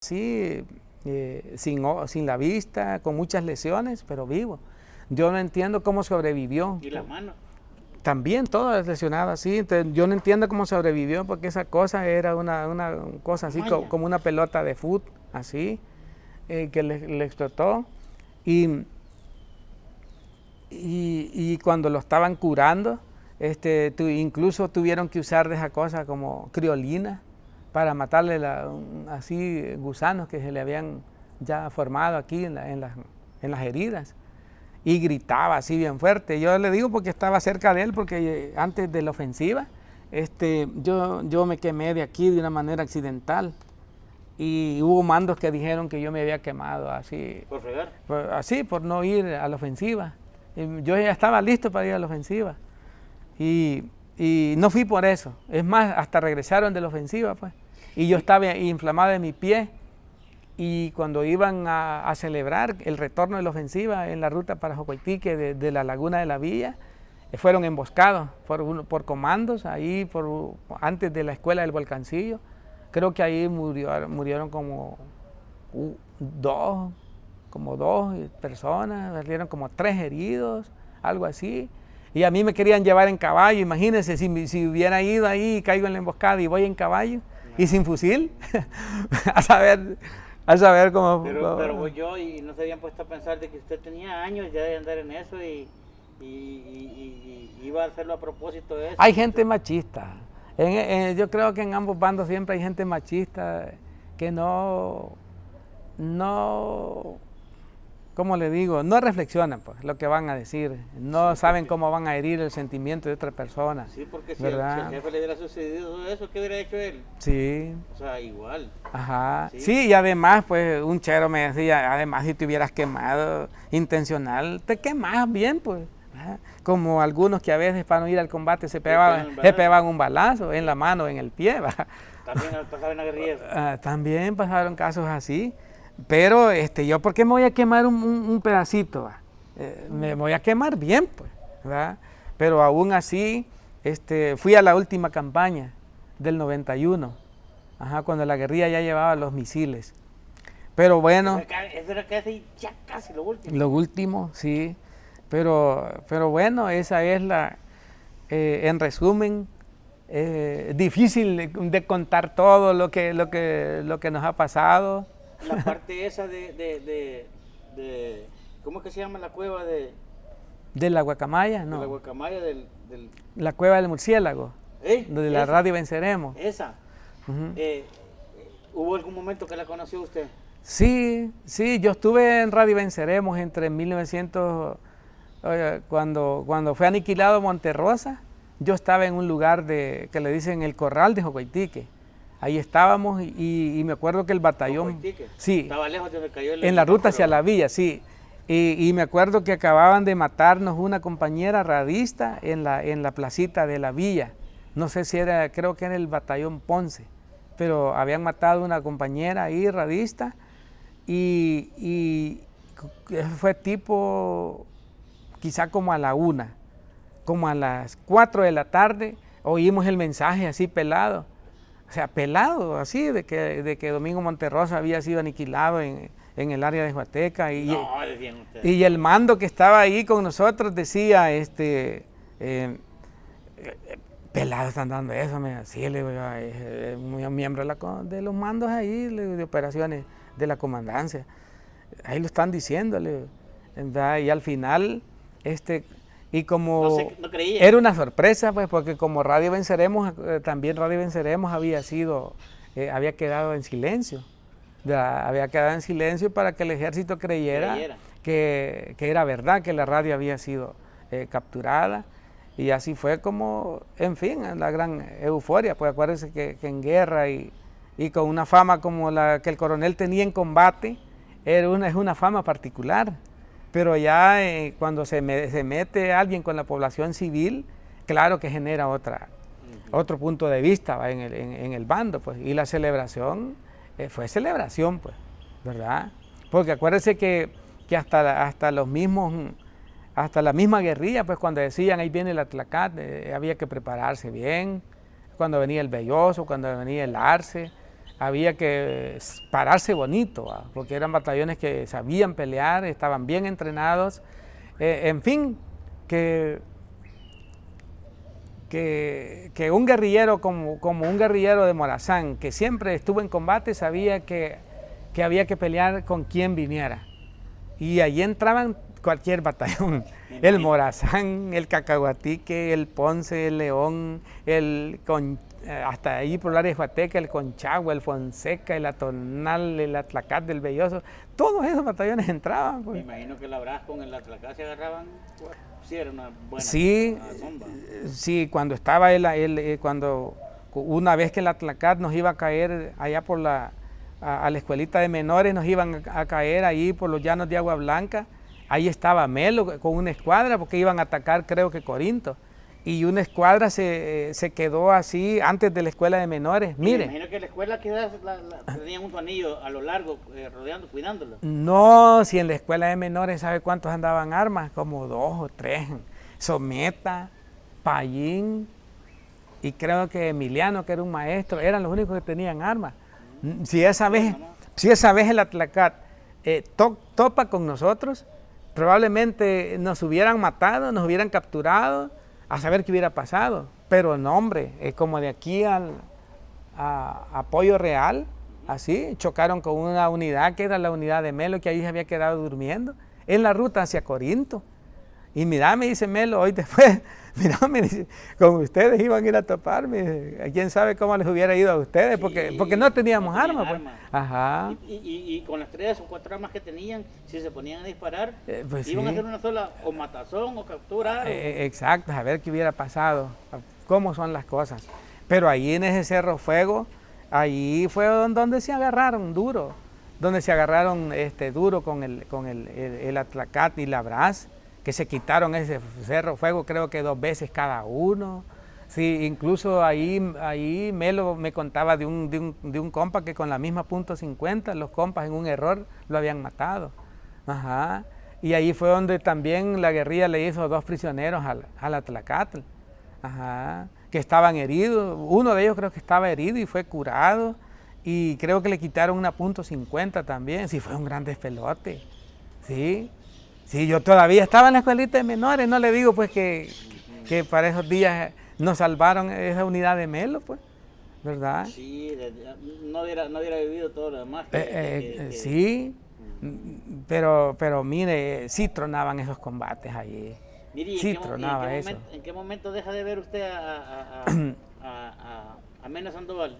Sí, sin la vista, con muchas lesiones, pero vivo. Yo no entiendo cómo sobrevivió. ¿Y la mano? También todo lesionado así. Entonces, yo no entiendo cómo sobrevivió porque esa cosa era una cosa así como una pelota de fútbol, así, que le explotó. Y cuando lo estaban curando, incluso tuvieron que usar de esa cosa como criolina para matarle así gusanos que se le habían ya formado aquí en las heridas. Y gritaba así bien fuerte. Yo le digo porque estaba cerca de él, porque antes de la ofensiva, yo me quemé de aquí de una manera accidental. Y hubo mandos que dijeron que yo me había quemado así. ¿Por fregar? Así, por no ir a la ofensiva. Yo ya estaba listo para ir a la ofensiva. Y no fui por eso. Es más, hasta regresaron de la ofensiva, pues. Y yo estaba inflamado de mi pie. Y cuando iban a celebrar el retorno de la ofensiva en la ruta para Jocoitique de la Laguna de la Villa, fueron emboscados por comandos ahí antes de la escuela del Volcancillo. Creo que ahí murieron como dos personas, murieron como 3 heridos, algo así. Y a mí me querían llevar en caballo. Imagínense si hubiera ido ahí y caigo en la emboscada y voy en caballo y sin fusil, a saber cómo. Pero voy yo y no se habían puesto a pensar de que usted tenía años ya de andar en eso y iba a hacerlo a propósito de eso. Hay gente machista. Yo creo que en ambos bandos siempre hay gente machista que no, ¿cómo le digo? No reflexionan pues, lo que van a decir, no saben cómo van a herir el sentimiento de otra persona. Sí, porque si ¿verdad? al jefe le hubiera sucedido todo eso, ¿qué hubiera hecho él? Sí. O sea, igual. Ajá. Sí, y además, pues, un chero me decía, además si te hubieras quemado intencional, te quemas bien, pues. Como algunos que a veces para no ir al combate se pegaban un balazo en la mano, en el pie. También pasaron la guerrilla. También pasaron casos así. Pero yo, ¿por qué me voy a quemar un pedacito? Me voy a quemar bien, pues, ¿verdad? Pero aún así, fui a la última campaña del 91, cuando la guerrilla ya llevaba los misiles. Pero bueno. Eso era ya casi lo último. Lo último, sí. Pero bueno, esa es en resumen, difícil de contar todo lo que nos ha pasado. La parte esa ¿cómo es que se llama la cueva de la Guacamaya? No. De la Guacamaya la cueva del murciélago, donde la radio venceremos. Esa. ¿Hubo algún momento que la conoció usted? Sí, yo estuve en Radio Venceremos entre 1900, cuando fue aniquilado Monterrosa. Yo estaba en un lugar que le dicen el Corral de Jocoitique. Ahí estábamos y me acuerdo que el batallón... Sí, estaba lejos de donde cayó en la ruta hacia la villa, sí. Y me acuerdo que acababan de matarnos una compañera radista en la placita de la villa. No sé si creo que era el batallón Ponce, pero habían matado una compañera ahí radista y fue tipo, quizá como a la 1, como a las 4 de la tarde, oímos el mensaje así pelado. O sea, pelado, así, de que Domingo Monterrosa había sido aniquilado en el área de Huateca. Y el mando que estaba ahí con nosotros decía, pelado están dando eso. Sí, le digo yo, muy miembro de los mandos ahí, de operaciones de la comandancia. Ahí lo están diciendo, ¿verdad? Y al final, y como no creía. Era una sorpresa, pues, porque como Radio Venceremos, también Radio Venceremos había quedado en silencio. Había quedado en silencio para que el ejército creyera que era verdad, que la radio había sido capturada. Y así fue como, en fin, la gran euforia. Pues acuérdense que en guerra y con una fama como la que el coronel tenía en combate, es una fama particular. Pero ya cuando se mete alguien con la población civil, claro que genera otro punto de vista en el bando, pues. Y la celebración fue celebración, pues, ¿verdad? Porque acuérdense que hasta la misma guerrilla, pues cuando decían ahí viene el Atlacat, había que prepararse bien, cuando venía el Belloso, cuando venía el Arce, había que pararse bonito, ¿va? Porque eran batallones que sabían pelear, estaban bien entrenados, en fin, que un guerrillero como un guerrillero de Morazán, que siempre estuvo en combate, sabía que había que pelear con quien viniera. Y allí entraban cualquier batallón, el Morazán, el Cacahuatique, el Ponce, el León, hasta ahí por el área de Huateca, el Conchagua, el Fonseca, el Atonal, el Atlacat del Belloso, todos esos batallones entraban. Pues. Me imagino que la Brás con el Atlacat se agarraban, pues, sí era una buena zomba. Sí, cuando estaba cuando una vez que el Atlacat nos iba a caer allá por a la escuelita de menores, nos iban a caer ahí por los llanos de Agua Blanca, ahí estaba Melo con una escuadra porque iban a atacar creo que Corinto. Y una escuadra se quedó así antes de la escuela de menores. Mire. Me imagino que la escuela tenía un anillo a lo largo, rodeando, cuidándolo. No, si en la escuela de menores, ¿sabe cuántos andaban armas? Como 2 o 3. Someta, Payín y creo que Emiliano, que era un maestro, eran los únicos que tenían armas. Si esa vez el Atlacat topa con nosotros, probablemente nos hubieran matado, nos hubieran capturado, a saber qué hubiera pasado. Pero no, hombre, como de aquí a Apoyo Real, así, chocaron con una unidad que era la unidad de Melo, que ahí se había quedado durmiendo, en la ruta hacia Corinto. Y mira, me dice Melo, hoy después, mira, me dice, con ustedes iban a ir a toparme, quién sabe cómo les hubiera ido a ustedes, sí, porque no teníamos armas. Pues. Ajá. Y con las 3 o 4 armas que tenían, si se ponían a disparar, pues iban sí. a hacer una sola o matazón o captura. Exacto, a ver qué hubiera pasado, cómo son las cosas. Pero ahí en ese Cerro Fuego, ahí fue donde se agarraron duro, duro con el Atlacat y la Brás, que se quitaron ese Cerro Fuego creo que 2 veces cada uno. Sí, incluso ahí Melo me contaba de un compa que con la misma .50, los compas en un error lo habían matado. Ajá. Y ahí fue donde también la guerrilla le hizo 2 prisioneros al Atlacatl. Ajá. Que estaban heridos, uno de ellos creo que estaba herido y fue curado, y creo que le quitaron una .50 también. Sí, fue un gran despelote. Sí. Sí, yo todavía estaba en la escuelita de menores, no le digo pues que para esos días nos salvaron esa unidad de Melo, pues, ¿verdad? Sí, no hubiera vivido todo lo demás. Sí, pero mire, sí tronaban esos combates allí. Mire, sí tronaba eso. ¿En qué momento deja de ver usted a Mena Sandoval?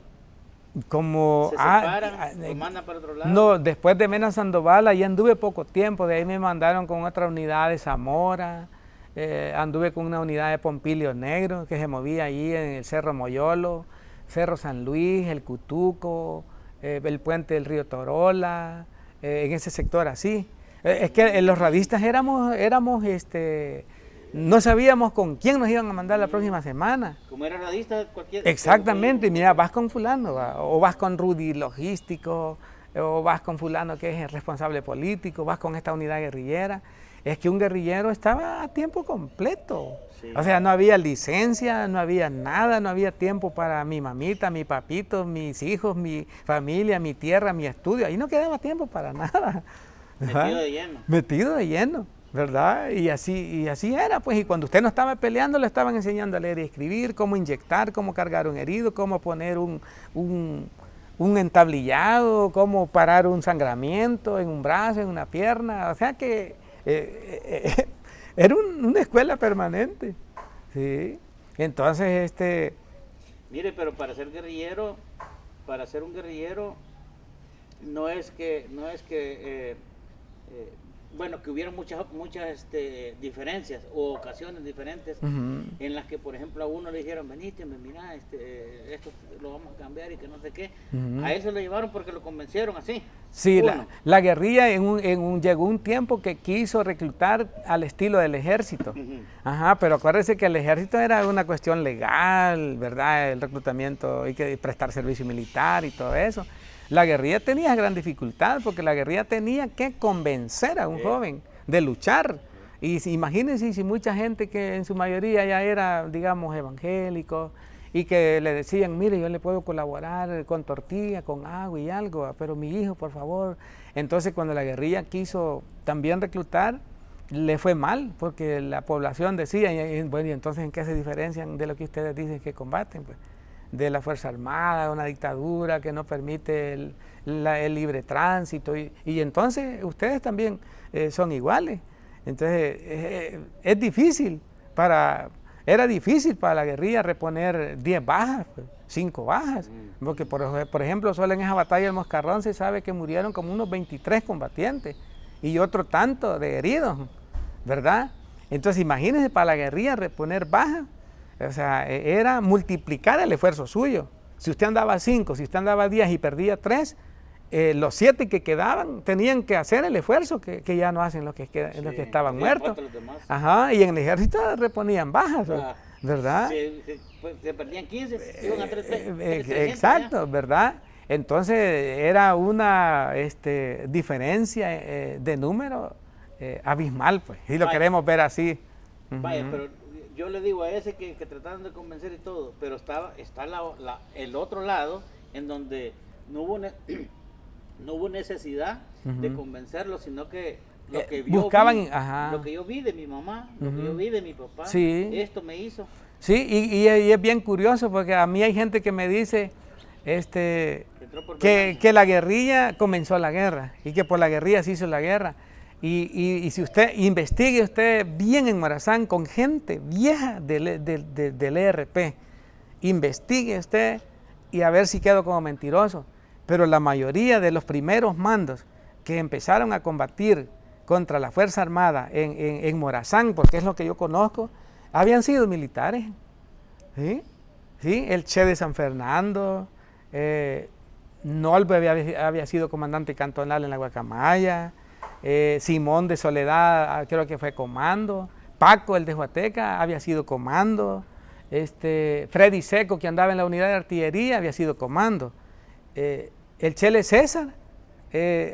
Como ¿Se separan, lo mandan para otro lado? No, después de Mena Sandoval, ahí anduve poco tiempo, de ahí me mandaron con otra unidad de Zamora, anduve con una unidad de Pompilio Negro que se movía allí en el Cerro Moyolo, Cerro San Luis, el Cutuco, el puente del río Torola, en ese sector así. Es que los radistas éramos no sabíamos con quién nos iban a mandar la próxima semana. Como era radista, cualquier... Exactamente, mira, vas con fulano, o vas con Rudy Logístico, o vas con fulano que es el responsable político, vas con esta unidad guerrillera. Es que un guerrillero estaba a tiempo completo. Sí. O sea, no había licencia, no había nada, no había tiempo para mi mamita, mi papito, mis hijos, mi familia, mi tierra, mi estudio. Ahí no quedaba tiempo para nada. Metido de lleno. Metido de lleno. ¿Verdad? Y así era, pues, y cuando usted no estaba peleando, le estaban enseñando a leer y escribir, cómo inyectar, cómo cargar un herido, cómo poner un entablillado, cómo parar un sangramiento en un brazo, en una pierna, o sea que era una escuela permanente, ¿sí? Entonces, Mire, pero para ser un guerrillero, no es que bueno, que hubieron muchas diferencias o ocasiones diferentes en las que, por ejemplo, a uno le dijeron, venite, mira, esto lo vamos a cambiar y que no sé qué. A él se lo llevaron porque lo convencieron así. Sí, la guerrilla llegó un tiempo que quiso reclutar al estilo del ejército. Ajá, pero acuérdese que el ejército era una cuestión legal, ¿verdad? El reclutamiento, hay que prestar servicio militar y todo eso. La guerrilla tenía gran dificultad porque la guerrilla tenía que convencer a un joven de luchar. Y imagínense si mucha gente que en su mayoría ya era, digamos, evangélico y que le decían, mire, yo le puedo colaborar con tortilla, con agua y algo, pero mi hijo, por favor. Entonces, cuando la guerrilla quiso también reclutar, le fue mal, porque la población decía, bueno, y entonces ¿en qué se diferencian de lo que ustedes dicen que combaten? Pues, de la Fuerza Armada, una dictadura que no permite el libre tránsito, y entonces ustedes también son iguales. Entonces, es difícil era difícil para la guerrilla reponer 10 bajas, pues, 5 bajas, porque por ejemplo, solo en esa batalla del Moscarrón se sabe que murieron como unos 23 combatientes y otro tanto de heridos, ¿verdad? Entonces imagínense para la guerrilla reponer bajas, o sea, era multiplicar el esfuerzo suyo. Si usted andaba 5, si usted andaba 10 y perdía 3, los 7 que quedaban tenían que hacer el esfuerzo que ya no hacen los que estaban muertos. Ajá, y en el ejército reponían bajas, ¿verdad? Se perdían 15, iban a 300. Exacto, ¿verdad? Entonces era una diferencia de número abismal, pues, y lo queremos ver así. Vaya, pero yo le digo a ese que trataron de convencer y todo, pero está el otro lado en donde no hubo necesidad de convencerlo, sino que lo que buscaban, lo que yo vi de mi mamá, lo que yo vi de mi papá, esto me hizo. Sí, y es bien curioso porque a mí hay gente que me dice que la guerrilla comenzó la guerra y que por la guerrilla se hizo la guerra. Y si usted investigue bien en Morazán con gente vieja del ERP, investigue usted y a ver si quedo como mentiroso. Pero la mayoría de los primeros mandos que empezaron a combatir contra la Fuerza Armada en Morazán, porque es lo que yo conozco, habían sido militares. ¿Sí? ¿Sí? El Che de San Fernando, Nolbe había sido comandante cantonal en la Guacamaya, Simón de Soledad creo que fue comando, Paco el de Huateca había sido comando, Freddy Seco que andaba en la unidad de artillería había sido comando. El Chele César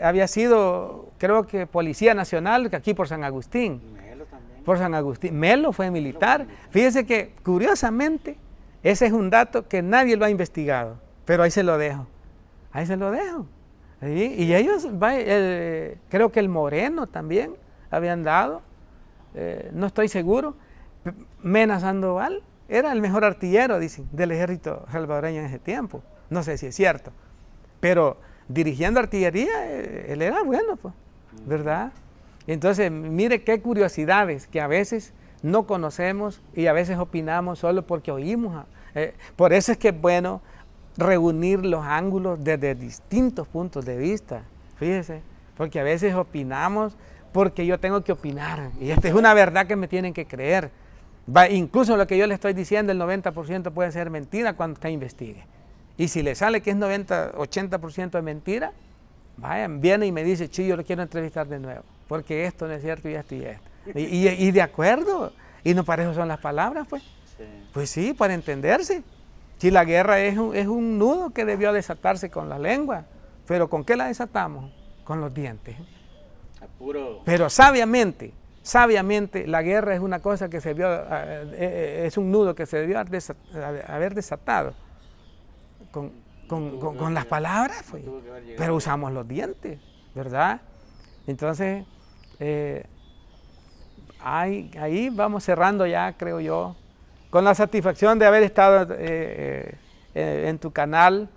había sido, creo que Policía Nacional, aquí por San Agustín. Melo también. Por San Agustín. Melo fue militar. Fíjese que, curiosamente, ese es un dato que nadie lo ha investigado, pero ahí se lo dejo. Ahí se lo dejo. ¿Sí? Y ellos, creo que el Moreno también habían dado, no estoy seguro. Mena Sandoval era el mejor artillero, dicen, del ejército salvadoreño en ese tiempo. No sé si es cierto. Pero dirigiendo artillería, él era bueno, pues, ¿verdad? Entonces, mire qué curiosidades que a veces no conocemos y a veces opinamos solo porque oímos. Por eso es que es bueno reunir los ángulos desde distintos puntos de vista, fíjese, porque a veces opinamos porque yo tengo que opinar y esta es una verdad que me tienen que creer. Incluso lo que yo le estoy diciendo, el 90% puede ser mentira cuando usted investigue. Y si le sale que es 80% de mentira, vayan, viene y me dice, yo lo quiero entrevistar de nuevo, porque esto no es cierto y esto y esto. Y de acuerdo, y no para eso son las palabras, pues. Sí. Pues sí, para entenderse. Si la guerra es un nudo que debió desatarse con la lengua, pero ¿con qué la desatamos? Con los dientes. Pero sabiamente, la guerra es una cosa que es un nudo que se debió haber desatado. Con las palabras, pues, pero usamos los dientes, ¿verdad? Entonces, ahí vamos cerrando ya, creo yo, con la satisfacción de haber estado en tu canal,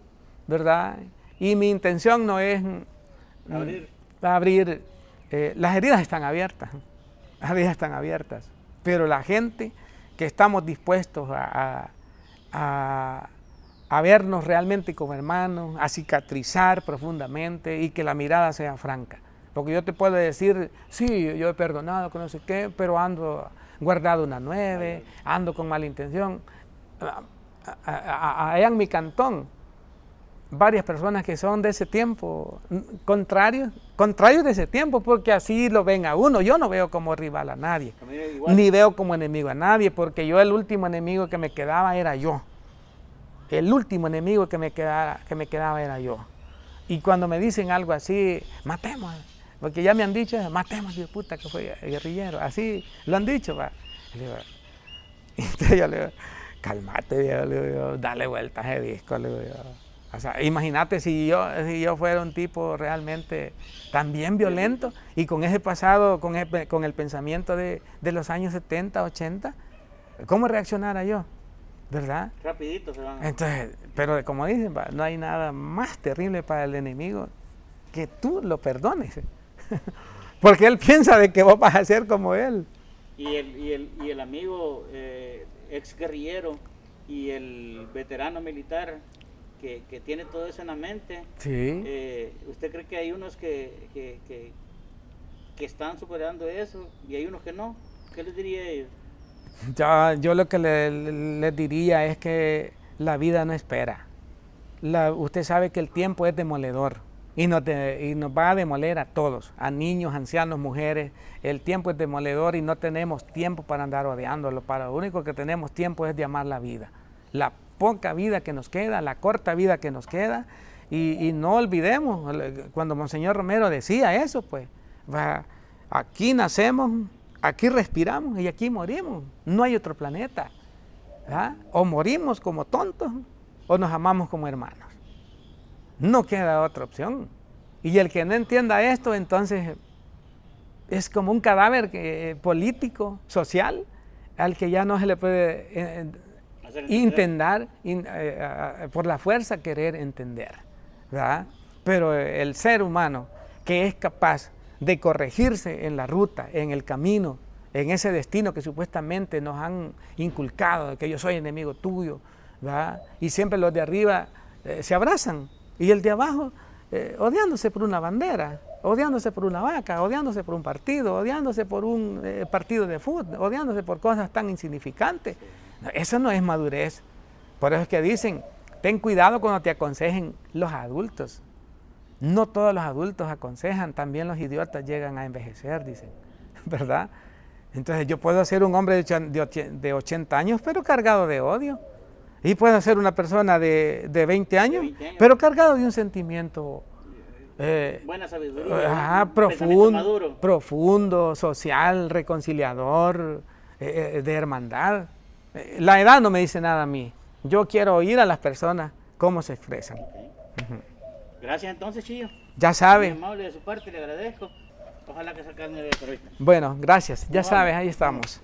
¿verdad? Y mi intención no es abrir las heridas están abiertas, pero la gente que estamos dispuestos a vernos realmente como hermanos, a cicatrizar profundamente y que la mirada sea franca. Porque yo te puedo decir, sí, yo he perdonado, que no sé qué, pero ando guardado una 9, ando con mala intención. Allá en mi cantón, varias personas que son de ese tiempo, contrarios de ese tiempo, porque así lo ven a uno. Yo no veo como rival a nadie, ni veo como enemigo a nadie, porque yo el último enemigo que me quedaba era yo. El último enemigo que me quedaba era yo. Y cuando me dicen algo así, matemos, porque ya me han dicho, matemos, Dios puta, que fue guerrillero. Así lo han dicho, va. Entonces yo le digo, Calmate, viejo, le digo yo, dale vueltas a ese disco, le digo yo. O sea, imagínate si yo fuera un tipo realmente también violento y con ese pasado, con el pensamiento de los años 70, 80, ¿cómo reaccionara yo? ¿Verdad? Rapidito se van. Entonces, pero como dicen, no hay nada más terrible para el enemigo que tú lo perdones. Porque él piensa de que vos vas a ser como él. Y el amigo ex guerrillero y el veterano militar que tiene todo eso en la mente, Sí. ¿Usted cree que hay unos que están superando eso y hay unos que no? ¿Qué les diría a ellos? Yo lo que les diría es que la vida no espera. Usted sabe que el tiempo es demoledor y nos va a demoler a todos, a niños, ancianos, mujeres. El tiempo es demoledor y no tenemos tiempo para andar odiándolo. Para lo único que tenemos tiempo es de amar la vida. La poca vida que nos queda, la corta vida que nos queda. Y no olvidemos, cuando Monseñor Romero decía eso, pues, aquí nacemos, aquí respiramos y aquí morimos. No hay otro planeta. ¿Verdad? O morimos como tontos o nos amamos como hermanos. No queda otra opción. Y el que no entienda esto, entonces es como un cadáver político, social, al que ya no se le puede intentar por la fuerza querer entender. ¿Verdad? Pero el ser humano que es capaz de corregirse en la ruta, en el camino, en ese destino que supuestamente nos han inculcado, de que yo soy enemigo tuyo, ¿verdad? Y siempre los de arriba se abrazan y el de abajo odiándose por una bandera, odiándose por una vaca, odiándose por un partido, odiándose por un partido de fútbol, odiándose por cosas tan insignificantes. Eso no es madurez. Por eso es que dicen, ten cuidado cuando te aconsejen los adultos. No todos los adultos aconsejan, también los idiotas llegan a envejecer, dicen, ¿verdad? Entonces yo puedo ser un hombre de 80 años, pero cargado de odio. Y puedo ser una persona de 20 años, pero cargado de un sentimiento buena sabiduría, profundo, social, reconciliador, de hermandad. La edad no me dice nada a mí. Yo quiero oír a las personas cómo se expresan. Okay. Gracias entonces, Chillo. Ya sabe. Muy amable de su parte, le agradezco. Ojalá que se acabe de por ahorita. Bueno, gracias. Ya sabes, ahí estamos.